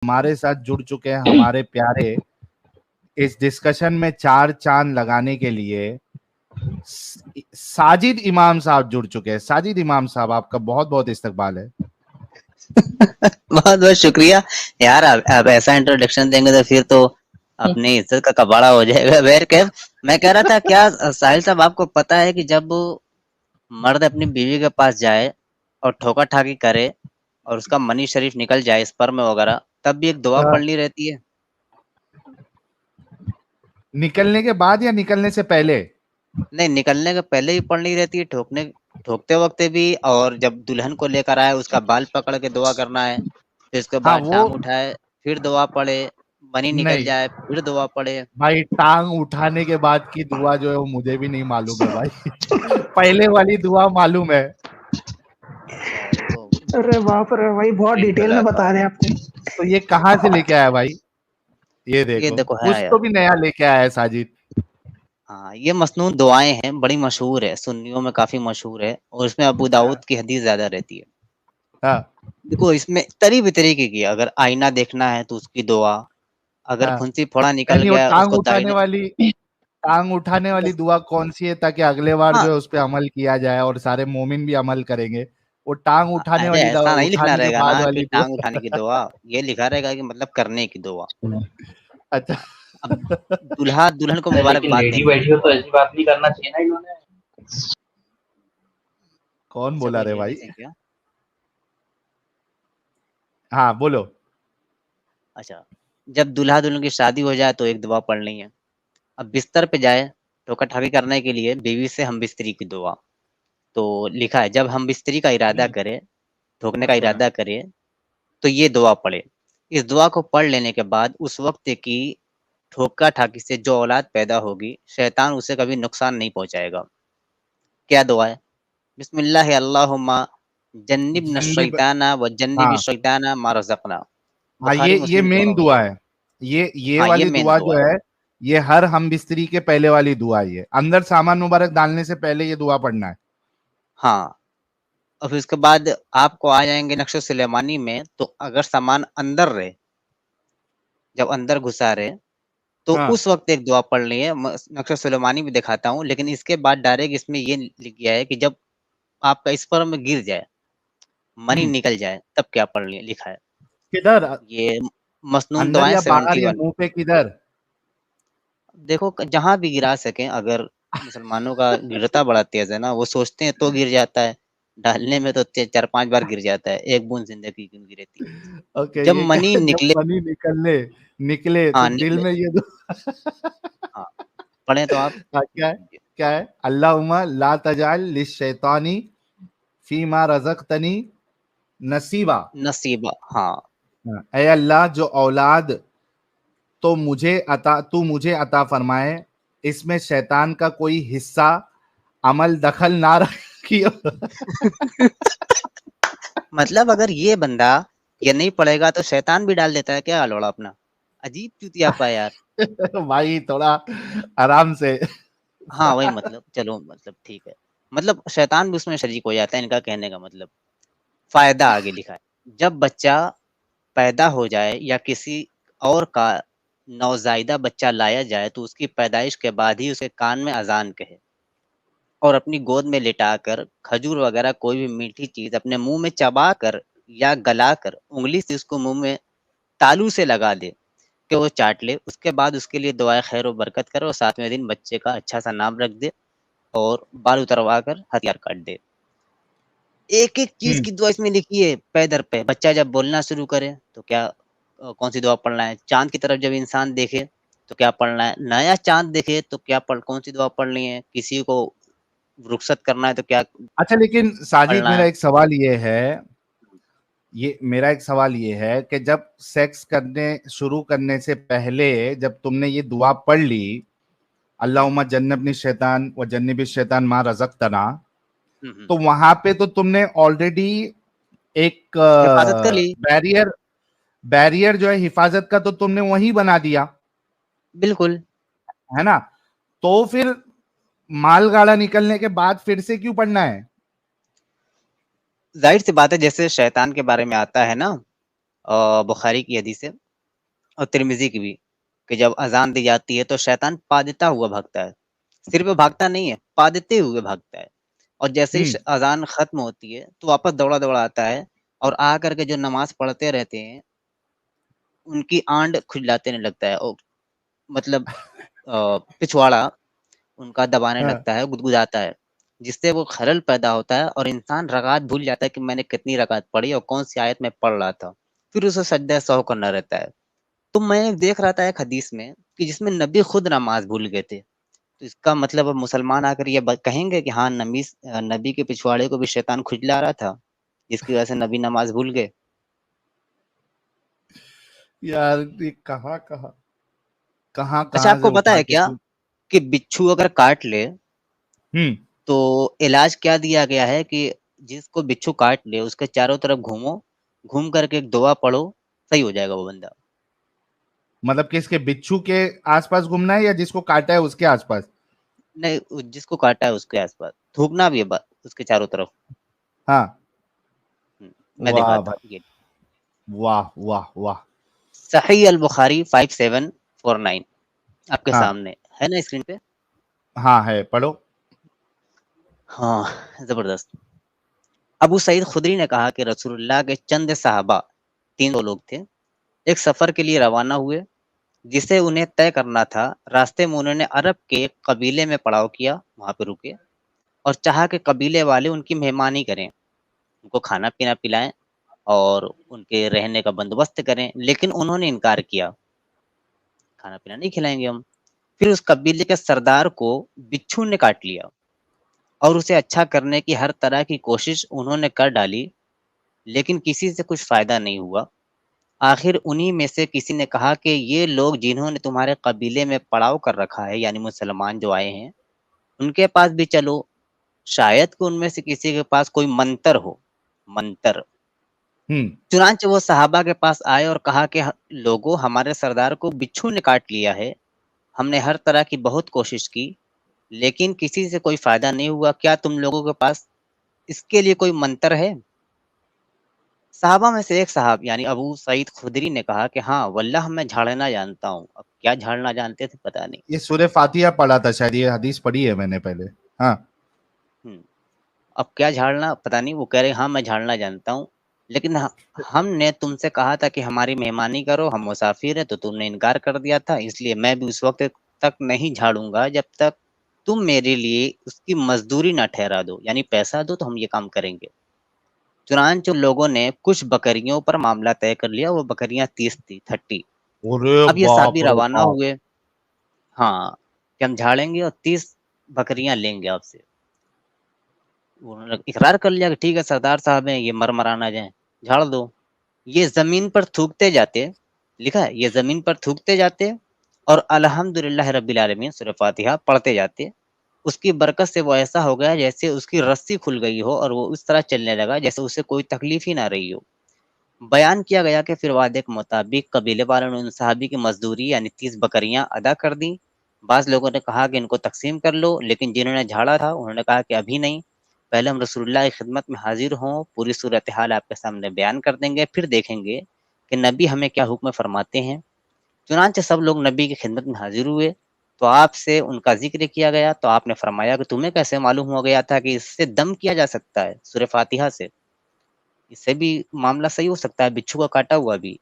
ہمارے ساتھ جڑ چکے ہیں ہمارے پیارے اس ڈسکشن میں 4 چاند لگانے کے لیے ساجد امام صاحب جڑ چکے ہیں. ساجد امام صاحب آپ کا بہت بہت استقبال ہے. بہت بہت شکریہ یار. آپ ایسا انٹروڈکشن دیں گے تو پھر تو اپنی عزت کا کباڑا ہو جائے گا. میں کہہ رہا تھا کیا ساحل صاحب آپ کو پتا ہے کہ جب مرد اپنی بیوی کے پاس جائے اور ٹھوکا ٹھاکی کرے اور اس کا منی شریف نکل جائے اسپرم وغیرہ, تب بھی ایک دعا پڑھنی رہتی ہے. نکلنے کے بعد یا نکلنے سے پہلے؟ نہیں, نکلنے کے پہلے بھی پڑھنی رہتی ہے, ٹھوکتے وقت بھی, اور جب دلہن کو لے کر آئے اس کا بال پکڑ کے دعا کرنا ہے, پھر اس کے ہاں بعد وہ ٹانگ اٹھائے پھر دعا پڑھے, منی نکل نہیں جائے پھر دعا پڑھے. بھائی, ٹانگ اٹھانے کے بعد کی دعا جو ہے وہ مجھے بھی نہیں معلوم ہے بھائی. پہلے والی دعا معلوم ہے. اچھا تو ارے باپ رے بھائی, بہت ڈیٹیل میں بتا رہے ہیں آپ کو. تو یہ کہاں سے لے کے آیا بھائی؟ یہ دیکھو ہے کچھ یار. تو بھی نیا لے کے آیا ہے ساجد. ہاں, یہ مسنون دعائیں ہیں, بڑی مشہور ہے, سنیوں میں کافی مشہور ہے, اور اس میں ابو داؤد کی حدیث زیادہ رہتی ہے. ہاں دیکھو اس میں طریقے کی, اگر آئینہ دیکھنا ہے تو اس کی دعا, اگر ہاں, پھنسی پھوڑا نکل یعنی وہ گیا اس کو دائنے. ٹانگ اٹھانے والی دعا کون سی ہے تاکہ اگلے بار ہاں, جو ہے اس پہ عمل کیا جائے اور سارے مومن بھی عمل کریں گے؟ وہ ٹانگ اٹھانے ارے والی دعا, ایسا نہیں لکھنا اٹھانے کے رہے گا بعد نا کہ والی ٹانگ دعا. اٹھانے کی دعا, یہ لکھا رہے گا کہ مطلب کرنے کی دعا. اچھا, اب دلہا دلہن کو لیکن مبارکباد لیڈی دیں گے. بیٹھی ہو تو ایسی بات نہیں کرنا چاہیے نا انہوں نے. کون اچھا, بولا کوئی رے بھائی؟ لیڈیز ہے کیا؟ ہاں بولو. اچھا, جب دلہا دلہن کی شادی ہو جائے تو ایک دعا پڑھنی ہے. اب بستر پہ جائے ٹھوکا ٹھاکی کرنے کے لیے بیوی سے ہم بستری کی دعا. تو لکھا ہے جب ہم بستری کا ارادہ کرے, ٹھوکنے کا ارادہ کرے, تو یہ دعا پڑھے. اس دعا کو پڑھ لینے کے بعد اس وقت کی ٹھوکا ٹھاکی سے جو اولاد پیدا ہوگی, شیطان اسے کبھی نقصان نہیں پہنچائے گا. کیا دعا ہے؟ بسم اللہ اللہم جنبنا جنب, الشیطان و جنب ہاں الشیطان ما رزقنا. ہاں, بخاری یہ مسلم مین دونوں میں دعا ہے. ہے. یہ ہاں, یہ والی مین دعا دعا جو ہے یہ ہر ہم بستری کے پہلے والی دعا ہے. اندر سامان مبارک ڈالنے سے پہلے یہ دعا پڑھنا ہے. ہاں, اور پھر اس کے بعد آپ کو آ جائیں گے نقش سلیمانی میں, تو اگر سامان اندر رہے, جب اندر گھسا رہے, تو ہاں اس وقت ایک دعا پڑھ لی ہے. نقش سلیمانی بھی دکھاتا ہوں, لیکن اس کے بعد ڈائریکٹ اس میں یہ لکھ گیا ہے کہ جب آپ کا اسپرم میں گر جائے, منی نکل جائے, تب کیا پڑھ لیا, لکھا ہے. کدھر, یہ مسنون اندر دعائیں یا باہر یا 71. منہ پہ, کدھر؟ دیکھو جہاں بھی گرا سکیں, اگر مسلمانوں کا گرتا بڑا تیز ہے نا, وہ سوچتے ہیں تو گر جاتا ہے, ڈالنے میں تو 4-5 بار گر جاتا ہے, ایک بوند زندگی کی گر رہتی ہے. اوکے, جب یہ منی جب نکلے, منی نکلے تو ہاں دل نکلے, میں یہ ہاں پڑھیں تو آپ. کیا ہے؟ اللہم لا تجعل للشیطان فیما رزقتنی نصیبا. نصیبہ, ہاں. اے اللہ, جو اولاد تو مجھے عطا فرمائے, اس میں شیطان کا کوئی حصہ عمل دخل نہ رکھیو. مطلب اگر یہ بندہ یہ نہیں پڑھے گا تو شیطان بھی ڈال دیتا ہے کیا لوڑا اپنا. عجیب چوتیا پا یار. بھائی تھوڑا آرام سے. ہاں وہی مطلب, چلو مطلب ٹھیک ہے, مطلب شیطان بھی اس میں شریک ہو جاتا ہے, ان کا کہنے کا مطلب. فائدہ آگے لکھا ہے, جب بچہ پیدا ہو جائے یا کسی اور کا نوزائیدہ بچہ لایا جائے, تو اس کی پیدائش کے بعد ہی اسے کان میں اذان کہے, اور اپنی گود میں لٹا کر کھجور وغیرہ کوئی بھی میٹھی چیز اپنے منہ میں چبا کر یا گلا کر انگلی سے اس کو منہ میں تالو سے لگا دے کہ وہ چاٹ لے. اس کے بعد اس کے لیے دعائیں خیر و برکت کرے, اور 7ویں دن بچے کا اچھا سا نام رکھ دے, اور بال اتروا کر ہتھیار کاٹ دے. ایک ایک چیز کی دعا اس میں لکھی ہے پے در پہ. بچہ جب بولنا شروع کرے تو کیا کون سی دعا پڑھنا ہے, چاند کی طرف جب انسان دیکھے تو کیا پڑھنا ہے, نیا چاند دیکھے تو کیا کون سی دعا پڑھنی ہے, کسی کو رخصت کرنا ہے تو کیا اچھا, لیکن ساجد پڑھنا میرا ہے. ایک سوال یہ ہے کہ جب سیکس شروع کرنے سے پہلے جب تم نے یہ دعا پڑھ لی, اللہم جنبنی الشیطان و جنب الشیطان ما رزقتنا, تو وہاں پہ تو تم نے آلریڈی ایک حفاظت کر لی. بیریئر جو ہے حفاظت کا تو تم نے وہی بنا دیا, بالکل. ہے نا. تو پھر مال گاڑا نکلنے کے بعد پھر سے کیوں پڑھنا ہے؟ ظاہر سی بات ہے, جیسے شیطان کے بارے میں آتا ہے نا, بخاری کی حدیث ہے اور ترمذی کی بھی کہ جب اذان دی جاتی ہے تو شیطان پادتا ہوا بھاگتا ہے. صرف بھاگتا نہیں ہے، پادتے ہوئے بھاگتا ہے. اور جیسے ہی اذان ختم ہوتی ہے تو واپس دوڑا دوڑا آتا ہے اور آ کر کے جو نماز پڑھتے رہتے ہیں ان کی آنڈ کھجلاتے نہیں لگتا ہے، اور مطلب پچھواڑا ان کا دبانے لگتا ہے، گدگداتا ہے، جس سے وہ خلل پیدا ہوتا ہے اور انسان رکعت بھول جاتا ہے کہ میں نے کتنی رکعت پڑھی اور کون سی آیت میں پڑھ رہا تھا. پھر اسے سجدہ سہو کرنا رہتا ہے. تو میں دیکھ رہا تھا ایک حدیث میں کہ جس میں نبی خود نماز بھول گئے تھے. تو اس کا مطلب اب مسلمان آ کر یہ کہیں گے کہ ہاں نبی کے پچھواڑے کو بھی شیطان کھجلا رہا تھا جس کی وجہ سے نبی نماز بھول گئے. یار یہ کہاں اچھا، آپ سے کو پتا اٹھا ہے کے کیا کہ بچھو اگر کاٹ لے تو علاج کیا دیا گیا ہے کہ جس کو بچھو کاٹ لے اس کے چاروں طرف گھوم کر کے ایک دعا پڑھو، صحیح ہو جائے گا وہ بندہ. مطلب کہ اس کے بچھو کے آس پاس گھومنا ہے یا جس کو کاٹا ہے اس کے آس پاس؟ نہیں، جس کو کاٹا ہے اس کے آس پاس تھوکنا بھی ہے اس کے چاروں طرف. ہاں، میں دکھاتا ہوں یہ واہ واہ واہ. صحیح البخاری 5749 آپ کے ہاں سامنے ہے نا اسکرین پہ. ہاں ہے، پڑھو. ہاں، زبردست. ابو سعید خدری نے کہا کہ رسول اللہ کے چند صحابہ 300 لوگ تھے، ایک سفر کے لیے روانہ ہوئے جسے انہیں طے کرنا تھا. راستے میں انہوں نے عرب کے ایک قبیلے میں پڑاؤ کیا، وہاں پہ رکے اور چاہا کہ قبیلے والے ان کی مہمانی کریں، ان کو کھانا پینا پلائیں اور ان کے رہنے کا بندوبست کریں، لیکن انہوں نے انکار کیا، کھانا پینا نہیں کھلائیں گے ہم. پھر اس قبیلے کے سردار کو بچھو نے کاٹ لیا اور اسے اچھا کرنے کی ہر طرح کی کوشش انہوں نے کر ڈالی، لیکن کسی سے کچھ فائدہ نہیں ہوا. آخر انہی میں سے کسی نے کہا کہ یہ لوگ جنہوں نے تمہارے قبیلے میں پڑاؤ کر رکھا ہے، یعنی مسلمان جو آئے ہیں، ان کے پاس بھی چلو، شاید کہ ان میں سے کسی کے پاس کوئی منتر ہو. منتر. چنانچہ وہ صحابہ کے پاس آئے اور کہا کہ لوگوں، ہمارے سردار کو بچھو نے کاٹ لیا ہے، ہم نے ہر طرح کی بہت کوشش کی لیکن کسی سے کوئی فائدہ نہیں ہوا، کیا تم لوگوں کے پاس اس کے لیے کوئی منتر ہے؟ صحابہ میں سے ایک صاحب یعنی ابو سعید خدری نے کہا کہ ہاں واللہ میں جھاڑنا جانتا ہوں. اب کیا جھاڑنا جانتے تھے پتہ نہیں. یہ سورہ فاتحہ پڑھا تھا شاید، یہ حدیث پڑھی ہے میں نے پہلے. ہاں، اب کیا جھاڑنا پتہ نہیں. وہ کہہ رہے ہاں میں جھاڑنا جانتا ہوں، لیکن ہم نے تم سے کہا تھا کہ ہماری مہمانی کرو، ہم مسافر ہیں، تو تم نے انکار کر دیا تھا، اس لیے میں بھی اس وقت تک نہیں جھاڑوں گا جب تک تم میرے لیے اس کی مزدوری نہ ٹھہرا دو، یعنی پیسہ دو تو ہم یہ کام کریں گے. چنانچہ لوگوں نے کچھ بکریوں پر معاملہ طے کر لیا. وہ بکریاں 30. اب یہ صحابی روانہ ہوئے، ہاں، کہ ہم جھاڑیں گے اور 30 بکریاں لیں گے آپ سے. انہوں نے اقرار کر لیا کہ ٹھیک ہے سردار صاحب ہیں، یہ مرمرانا جائیں، جھاڑ دو. یہ زمین پر تھوکتے جاتے، لکھا ہے یہ زمین پر تھوکتے جاتے اور الحمدللہ رب العالمین سورہ فاتحہ پڑھتے جاتے. اس کی برکت سے وہ ایسا ہو گیا جیسے اس کی رسی کھل گئی ہو اور وہ اس طرح چلنے لگا جیسے اسے کوئی تکلیف ہی نہ رہی ہو. بیان کیا گیا کہ پھر وعدے کے مطابق قبیلے والوں نے ان صحابی کی مزدوری یعنی 30 بکریاں ادا کر دیں. بعض لوگوں نے کہا کہ ان کو تقسیم کر لو، لیکن جنہوں نے جھاڑا تھا انہوں نے کہا کہ ابھی نہیں، پہلے ہم رسول اللہ کی خدمت میں حاضر ہوں، پوری صورتحال آپ کے سامنے بیان کر دیں گے، پھر دیکھیں گے کہ نبی ہمیں کیا حکم فرماتے ہیں. چنانچہ سب لوگ نبی کی خدمت میں حاضر ہوئے تو آپ سے ان کا ذکر کیا گیا. تو آپ نے فرمایا کہ تمہیں کیسے معلوم ہو گیا تھا کہ اس سے دم کیا جا سکتا ہے سورہ فاتحہ سے؟ اس سے بھی معاملہ صحیح ہو سکتا ہے، بچھو کا کاٹا ہوا بھی.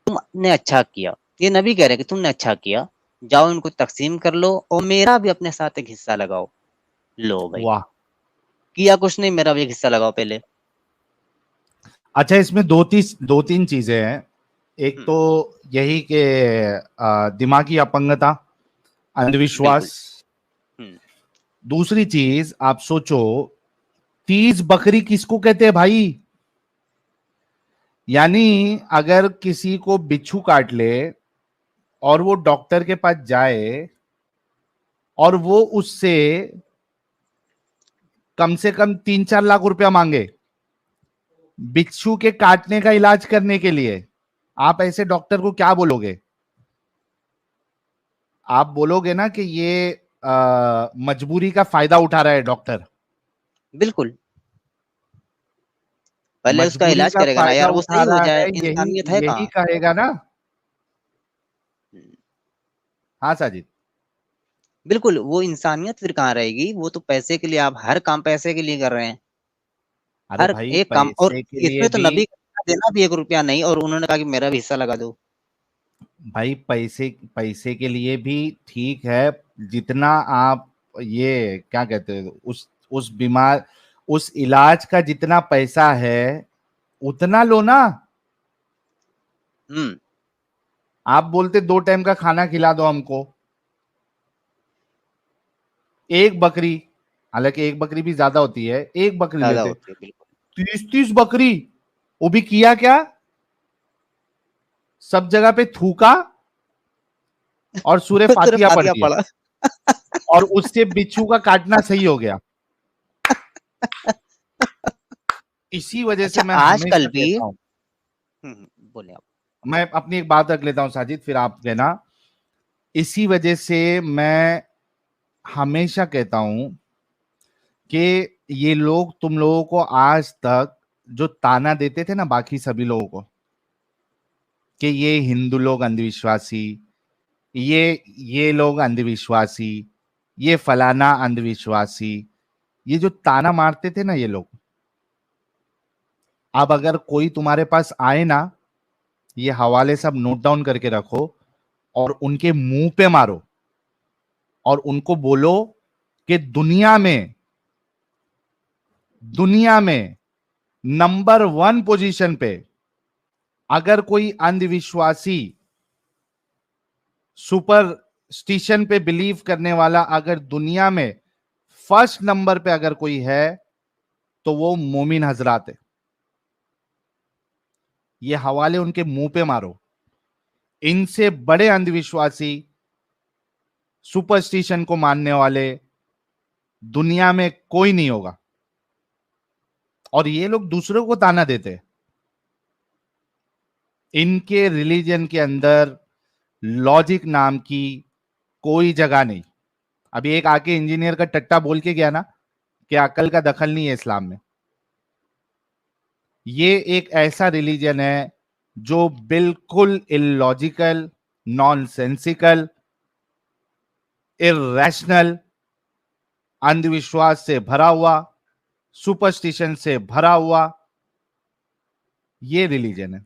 تم نے اچھا کیا، یہ نبی کہہ رہے کہ تم نے اچھا کیا، جاؤ ان کو تقسیم کر لو اور میرا بھی اپنے ساتھ ایک حصہ لگاؤ. لو بھائی، واہ. کیا کچھ نہیں، میرا بھی ایک حصہ لگاؤ پہلے. اچھا، اس میں دو تین چیزیں ہیں. ایک تو یہی کہ دماغی اپنگتا، اندھ وشواس. بالکل. دوسری چیز آپ سوچو 30 بکری کس کو کہتے ہیں بھائی؟ یعنی اگر کسی کو بچھو کاٹ لے اور وہ ڈاکٹر کے پاس جائے اور وہ اس سے کم 3-4 لاکھ روپیہ مانگے بچھو کے کاٹنے کا علاج کرنے کے لیے، آپ ایسے ڈاکٹر کو کیا بولو گے؟ آپ بولو گے نا کہ یہ مجبوری کا فائدہ اٹھا رہا ہے ڈاکٹر. بالکل. پہلے اس کا مجبوری علاج کا کرے گا نا فائدہ یار, وہ اٹھا صحیح ہو رہا جائے, ہے, یہی انسانیت ہے یہی کہاں. کہے گا نا. ہاں ساجد, بالکل, وہ انسانیت پھر کہاں رہے گی, وہ تو پیسے کے لیے, آپ ہر کام پیسے کے لیے کر رہے ہیں, ارے ہر بھائی ایک کام. اور پیسے کے اس لیے میں تو بھی, نبی کا دینا بھی 1 روپیہ نہیں, اور انہوں نے کہا کہ میرا بھی حصہ لگا دو. بھائی پیسے کے لیے بھی ٹھیک ہے, جتنا آپ یہ کیا کہتے ہیں اس بیمار اس علاج کا جتنا پیسہ ہے اتنا لو نا. ہوں, آپ بولتے 2 ٹائم کا کھانا کھلا دو ہم کو, ایک بکری, حالانکہ ایک بکری بھی زیادہ ہوتی ہے, ایک بکری زیادہ لیتے, ہوتی ہے بالکل. 30 بکری, وہ بھی کیا کیا, سب جگہ پہ تھوکا اور سورہ صرف فاتحہ پڑھ فاتحہ دیا, پڑھا. اور اس سے بچھو کا کاٹنا صحیح ہو گیا. اسی وجہ سے اچھا, میں آج ہمیشہ کل بھی. کہتا ہوں, بولے آپ. میں اپنی ایک بات رکھ لیتا ہوں ساجد, پھر آپ کہنا. اسی وجہ سے میں ہمیشہ کہتا ہوں کہ یہ لوگ تم لوگوں کو آج تک جو تانا دیتے تھے نا باقی سبھی لوگوں کو کہ یہ ہندو لوگ اندھ وشواسی, یہ لوگ اندھ وشواسی, یہ فلانا اندھ وشواسی, یہ جو تانا مارتے تھے نا یہ لوگ, اب اگر کوئی تمہارے پاس آئے نا, یہ حوالے سب نوٹ ڈاؤن کر کے رکھو اور ان کے منہ پہ مارو اور ان کو بولو کہ دنیا میں نمبر 1 پوزیشن پہ اگر کوئی اندھ وشواسی سپر اسٹیشن پہ بلیو کرنے والا اگر دنیا میں فرسٹ نمبر پہ اگر کوئی ہے تو وہ مومن حضرات ہے. یہ حوالے ان کے منہ پہ مارو. ان سے بڑے اندھ وشواسی سپرسٹیشن کو ماننے والے دنیا میں کوئی نہیں ہوگا. اور یہ لوگ دوسروں کو تانا دیتے, ان کے ریلیجن کے اندر لاجک نام کی کوئی جگہ نہیں. ابھی ایک آ کے انجینئر کا ٹٹا بول کے گیا نا کہ عقل کا دخل نہیں ہے اسلام میں. یہ ایک ایسا ریلیجن ہے جو بالکل اللاجیکل, نان سینسیکل, ارریشنل, اندھ وشواس سے بھرا ہوا, سپرسٹیشن سے بھرا ہوا یہ ریلیجن ہے.